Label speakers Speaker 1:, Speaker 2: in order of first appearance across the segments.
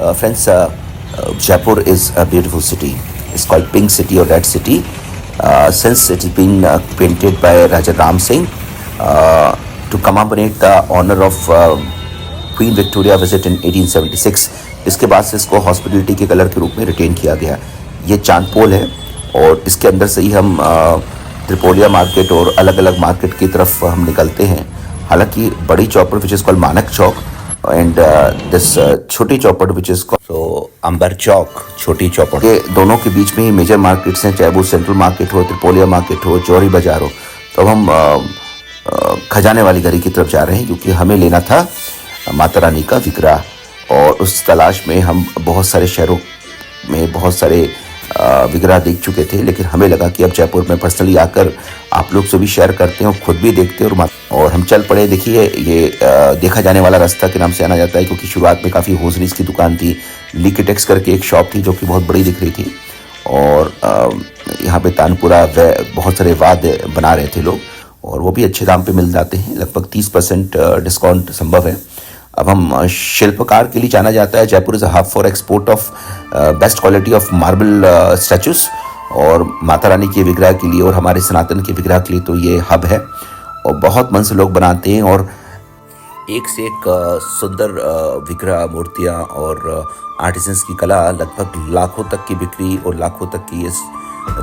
Speaker 1: Friends, Jaipur is a beautiful city. It's called Pink City or Red City since it has been painted by Raja Ram Singh to commemorate the honor of Queen Victoria visit in 1876. इसके बाद से इसको hospitality के colour के रूप में retain किया गया. ये चांदपोल है और इसके अंदर से ही हम त्रिपोलिया मार्केट और अलग अलग मार्केट की तरफ हम निकलते हैं. हालांकि बड़ी चौपड़ विच इज़ कॉल्ड मानक चौक एंड दिस छोटी चौपड़ विच इज़ कॉल्ड अंबर चौक, छोटी चौपड़, ये दोनों के बीच में ही मेजर मार्केट्स हैं. चाहे वो सेंट्रल मार्केट हो, त्रिपोलिया मार्केट हो, जौहरी बाजार हो. तो हम खजाने वाली गली की तरफ जा रहे हैं क्योंकि हमें लेना था माता रानी का विग्रह. और उस तलाश में हम बहुत सारे शहरों में बहुत सारे विग्रह देख चुके थे, लेकिन हमें लगा कि अब जयपुर में पर्सनली आकर आप लोग से भी शेयर करते हैं और ख़ुद भी देखते हैं. और हम चल पड़े. देखिए ये देखा जाने वाला रास्ता के नाम से जाना जाता है क्योंकि शुरुआत में काफ़ी होजरीज की दुकान थी. लीकेटेक्स करके एक शॉप थी जो कि बहुत बड़ी दिख रही थी. और यहाँ पे तानपुरा बहुत सारे वाद्य बना रहे थे लोग और वो भी अच्छे दाम पे मिल जाते हैं. लगभग 30% डिस्काउंट संभव है. अब हम शिल्पकार के लिए जाना जाता है. Jaipur is a hub for export of best quality of marble statues और माता रानी के विग्रह के लिए और हमारे सनातन के विग्रह के लिए तो ये हब है. और बहुत मन से लोग बनाते हैं और एक से एक सुंदर विग्रह, मूर्तियाँ और आर्टिसंस की कला, लगभग लाखों तक की बिक्री और लाखों तक की इस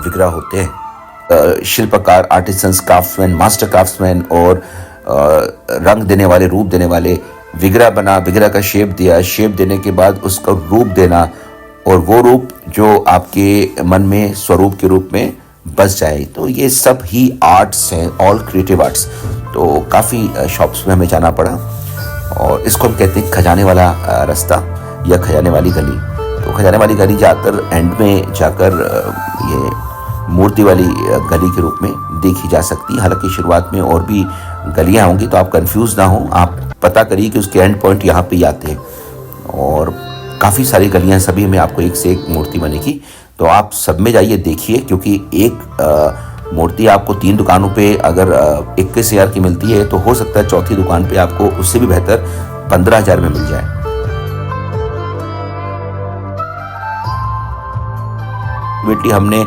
Speaker 1: विग्रह होते हैं. शिल्पकार, आर्टिसंस, क्राफ्ट्समैन, मास्टर क्राफ्ट्समैन और रंग देने वाले, रूप देने वाले. विग्रह बना, विग्रह का शेप दिया, शेप देने के बाद उसका रूप देना और वो रूप जो आपके मन में स्वरूप के रूप में बस जाए. तो ये सब ही आर्ट्स हैं, ऑल क्रिएटिव आर्ट्स. तो काफ़ी शॉप्स में हमें जाना पड़ा और इसको हम कहते हैं खजाने वाला रास्ता या खजाने वाली गली. तो खजाने वाली गली ज़्यादातर एंड में जाकर ये मूर्ति वाली गली के रूप में देखी जा सकती है. हालांकि शुरुआत में और भी गलियां होंगी तो आप कंफ्यूज ना हो. आप पता करिए कि उसके एंड पॉइंट यहाँ पे ही आते हैं और काफ़ी सारी गलियां, सभी में आपको एक से एक मूर्ति बनेगी. तो आप सब में जाइए, देखिए, क्योंकि एक मूर्ति आपको 3 दुकानों पे अगर 21,000 की मिलती है तो हो सकता है चौथी दुकान पे आपको उससे भी बेहतर 15,000 में मिल जाए. हमने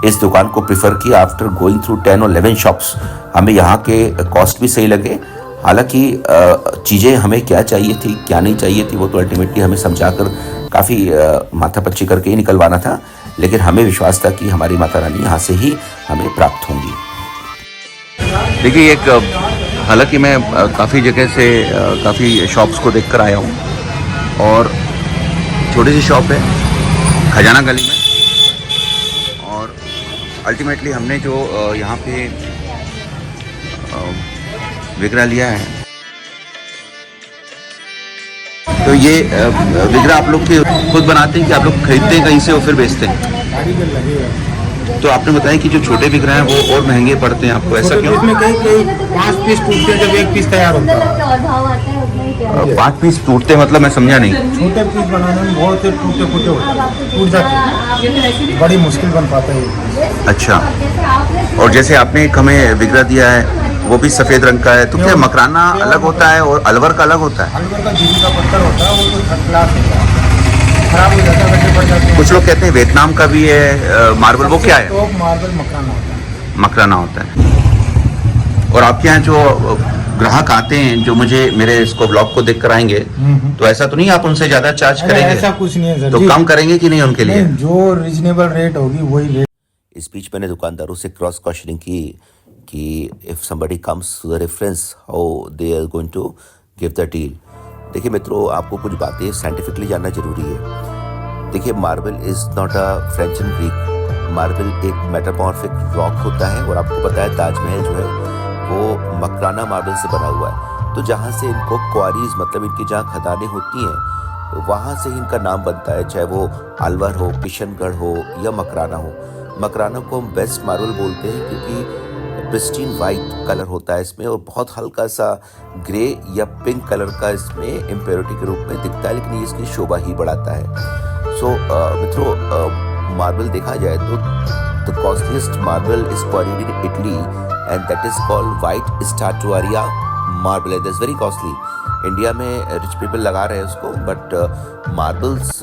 Speaker 1: इस दुकान को प्रिफर किया आफ्टर गोइंग थ्रू 10 और 11 शॉप्स. हमें यहाँ के कॉस्ट भी सही लगे. हालांकि चीज़ें हमें क्या चाहिए थी, क्या नहीं चाहिए थी, वो तो अल्टीमेटली हमें समझाकर काफ़ी माथापच्ची करके ही निकलवाना था. लेकिन हमें विश्वास था कि हमारी माता रानी यहाँ से ही हमें प्राप्त होंगी.
Speaker 2: देखिए, हालांकि मैं काफ़ी जगह से काफ़ी शॉप्स को देखकर आया हूँ और छोटी सी शॉप है खजाना गली में. और अल्टीमेटली हमने जो यहाँ पे विग्रह लिया है, तो ये विग्रह आप लोग के खुद बनाते हैं कि आप लोग खरीदते हैं कहीं से और फिर बेचते हैं? तो आपने बताया कि जो छोटे विग्रह हैं वो और महंगे पड़ते हैं आपको, ऐसा क्यों?
Speaker 3: इसमें कहीं 5 पीस टूटते हैं जब एक पीस तैयार होता है.
Speaker 2: 5 पीस टूटते मतलब मैं समझा नहीं.
Speaker 3: छोटे पीस बनाने में बहुत टूटे फूटे होते हैं, टूट जाते हैं, बड़ी मुश्किल बन पाता है.
Speaker 2: अच्छा. और जैसे आपने एक हमें विग्रह दिया है वो भी सफ़ेद रंग का है, तो क्या मकराना अलग होता है और अलवर का अलग होता है?
Speaker 3: अलवर का झील का पत्थर होता है, वो तो थर्ड क्लास होता है, खराब हो जाता है, वैसे पड़ जाते हैं.
Speaker 2: कुछ लोग कहते हैं वियतनाम का भी है मार्बल, वो क्या है?
Speaker 3: तो मार्बल मकराना होता है.
Speaker 2: मकराना होता है. और आपके यहाँ जो ग्राहक आते हैं जो मेरे इसको ब्लॉग को देख कर आएंगे, तो ऐसा तो नहीं आप उनसे ज़्यादा चार्ज करेंगे?
Speaker 3: ऐसा कुछ नहीं है सर.
Speaker 2: तो कम करेंगे कि नहीं उनके लिए?
Speaker 3: जो रीजनेबल रेट होगी वही रेट.
Speaker 1: इस बीच मैंने दुकानदारों से क्रॉस क्वेश्चनिंग की कि if somebody comes to the reference how they are going to give the deal. देखिए मित्रों, आपको कुछ बातें साइंटिफिकली जानना जरूरी है. देखिए, marble is not a French and Greek. Marble एक मेटामॉर्फिक रॉक होता है और आपको पता है ताजमहल जो है वो मकराना मार्बल से बना हुआ है. तो जहाँ से इनको क्वारीज, मतलब इनकी जहाँ खदानें होती हैं, वहाँ से इनका नाम बनता है. चाहे वो अलवर हो, किशनगढ़ हो या मकराना हो. मकराना को हम बेस्ट मार्बल बोलते हैं क्योंकि प्रिस्टीन वाइट कलर होता है इसमें और बहुत हल्का सा ग्रे या पिंक कलर का इसमें इम्प्योरिटी के रूप में दिखता है, लेकिन ये इसकी शोभा ही बढ़ाता है. सो मित्रों, मार्बल देखा जाए तो the costliest marble is quarried in Italy and that is called white statuaria marble. That's very costly. India में रिच पीपल लगा रहे हैं उसको, बट मार्बल्स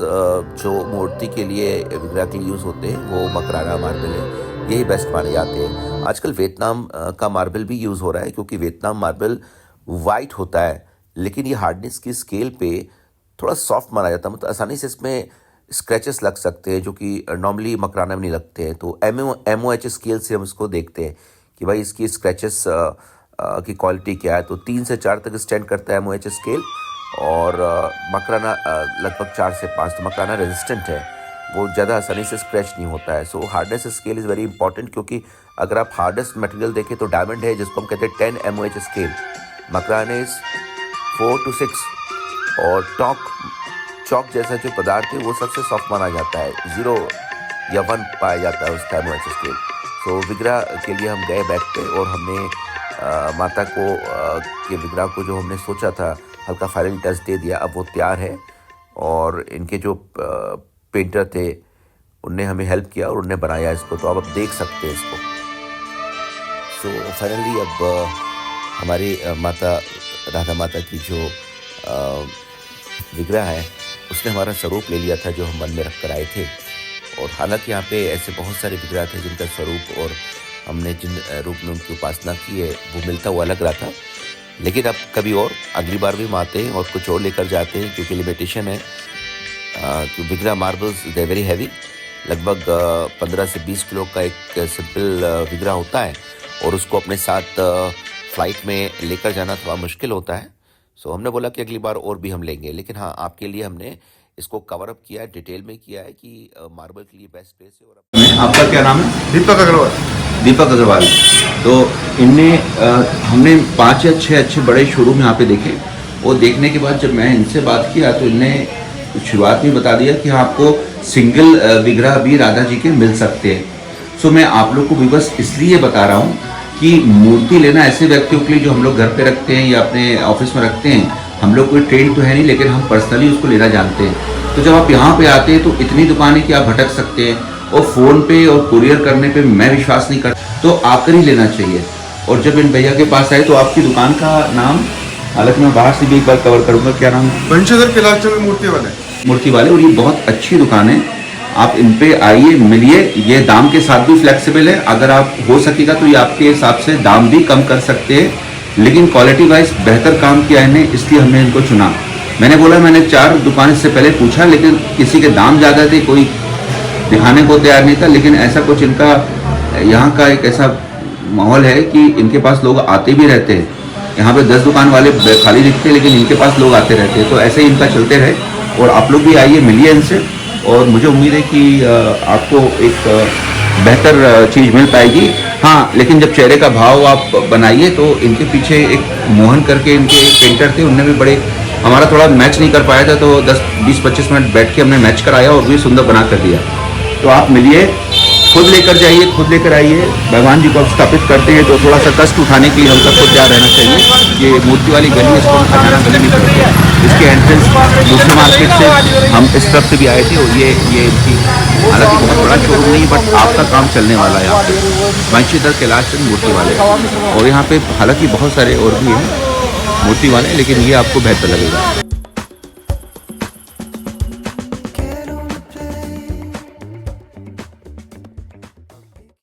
Speaker 1: जो मूर्ति के लिए विग्रह के लिए यूज़ होते हैं वो मकराना मार्बल है, यही बेस्ट माने जाते हैं। आजकल वियतनाम का मार्बल भी यूज़ हो रहा है, क्योंकि वियतनाम मार्बल वाइट होता है लेकिन ये हार्डनेस की स्केल पे थोड़ा सॉफ्ट माना जाता है, मतलब आसानी से इसमें स्क्रैचेस लग सकते हैं जो कि नॉर्मली मकराना में नहीं लगते हैं। तो MOH स्केल से हम इसको देखते हैं कि भाई इसकी स्क्रैचेस की क्वालिटी क्या है। तो 3 से 4 तक स्टैंड करता है MOH स्केल, और मकराना लगभग 4 से 5। तो मकराना रेजिस्टेंट है, वो ज़्यादा आसानी से स्क्रैच नहीं होता है। So hardness scale is very important, क्योंकि अगर आप हार्डेस्ट मटेरियल देखें तो डायमंड है जिसको हम कहते हैं 10 MOH scale, Makrana is 4 to 6, और चौक जैसा जो पदार्थ है वो सबसे सॉफ्ट माना जाता है, 0 या 1 पाया जाता है उसका MOH स्केल। सो विग्रह के लिए हम गए बैठ पे, और हमने माता को के विग्रह को जो हमने सोचा था हल्का फाइनल टच दे दिया। अब वो तैयार है, और इनके जो पेंटर थे उनने हमें हेल्प किया और उनने बनाया इसको, तो आप देख सकते हैं इसको। सो फाइनली अब हमारी माता राधा माता की जो विग्रह है उसने हमारा स्वरूप ले लिया था जो हम मन में रख कर आए थे। और हालांकि यहाँ पे ऐसे बहुत सारे विग्रह थे जिनका स्वरूप और हमने जिन रूप में उनकी उपासना की है वो मिलता हुआ लग रहा था, लेकिन अब कभी और अगली बार भी हम आते हैं और कुछ और लेकर जाते हैं, क्योंकि लिमिटेशन है कि विग्रह मार्बल्स दे वेरी हैवी, लगभग 15 से 20 किलो का एक सिंपल विग्रह होता है, और उसको अपने साथ फ्लाइट में लेकर जाना थोड़ा मुश्किल होता है। सो हमने बोला कि अगली बार और भी हम लेंगे, लेकिन हाँ आपके लिए हमने इसको कवर अप किया है, डिटेल में किया है कि मार्बल के लिए बेस्ट प्लेस है। और
Speaker 2: आपका क्या नाम है?
Speaker 3: दीपक अग्रवाल।
Speaker 2: दीपक अग्रवाल। तो इनने हमने 5 या 6 अच्छे बड़े शोरूम यहाँ पे देखे, और देखने के बाद जब मैं इनसे बात किया तो इनने शुरुआत में बता दिया कि आपको सिंगल विग्रह भी राधा जी के मिल सकते हैं। सो मैं आप लोग को भी बस इसलिए बता रहा हूँ कि मूर्ति लेना ऐसे व्यक्तियों के लिए जो हम लोग घर पे रखते हैं या अपने ऑफिस में रखते हैं, हम लोग कोई ट्रेंड तो है नहीं, लेकिन हम पर्सनली उसको लेना जानते हैं। तो जब आप यहाँ पे आते हैं तो इतनी दुकानें कि आप भटक सकते हैं, और फ़ोन पे और कुरियर करने पे मैं विश्वास नहीं करता, तो आकर ही लेना चाहिए। और जब इन भैया के पास आए तो आपकी दुकान का नाम, हालांकि मैं बाहर से भी एक बार कवर करूँगा, क्या नाम है?
Speaker 3: बंशीधर कैलाश चंद्र मूर्ति वाले।
Speaker 2: और ये बहुत अच्छी दुकान है, आप इन पे आइए, मिलिए। ये दाम के साथ भी फ्लेक्सिबल है, अगर आप हो सकेगा तो ये आपके हिसाब से दाम भी कम कर सकते हैं, लेकिन क्वालिटी वाइज बेहतर काम किया है इन्हें, इसलिए हमने इनको चुना। मैंने बोला मैंने 4 दुकान से पहले पूछा, लेकिन किसी के दाम ज़्यादा थे, कोई दिखाने को तैयार नहीं था, लेकिन ऐसा कुछ इनका यहाँ का एक ऐसा माहौल है कि इनके पास लोग आते भी रहते हैं। यहाँ पे 10 दुकान वाले खाली दिखते हैं, लेकिन इनके पास लोग आते रहते हैं। तो ऐसे ही इनका चलते रहे, और आप लोग भी आइए, मिलिए इनसे, और मुझे उम्मीद है कि आपको एक बेहतर चीज़ मिल पाएगी। हाँ, लेकिन जब चेहरे का भाव आप बनाइए तो इनके पीछे एक मोहन करके इनके एक पेंटर थे, उनने भी बड़े, हमारा थोड़ा मैच नहीं कर पाया था तो 10-20-25 मिनट बैठ के हमने मैच कराया और भी सुंदर बना कर दिया। तो आप मिलिए, खुद लेकर जाइए, खुद लेकर आइए। भगवान जी को आप स्थापित करते हैं तो थोड़ा सा कष्ट उठाने के लिए हम सबको तैयार रहना चाहिए। ये मूर्ति वाली गली, इसको हम खजाना गली नहीं करते हैं। इसके एंट्रेंस दूसरे मार्केट से हम इस तरफ से भी आए थे, और ये इनकी, हालांकि बहुत बड़ा शोरूम नहीं, बट आपका काम चलने वाला है यहाँ पे, बंशीधर कैलाश चंद्र मूर्ति वाले। और यहाँ पे हालांकि बहुत सारे और भी हैं मूर्ति वाले, लेकिन ये आपको बेहतर लगेगा।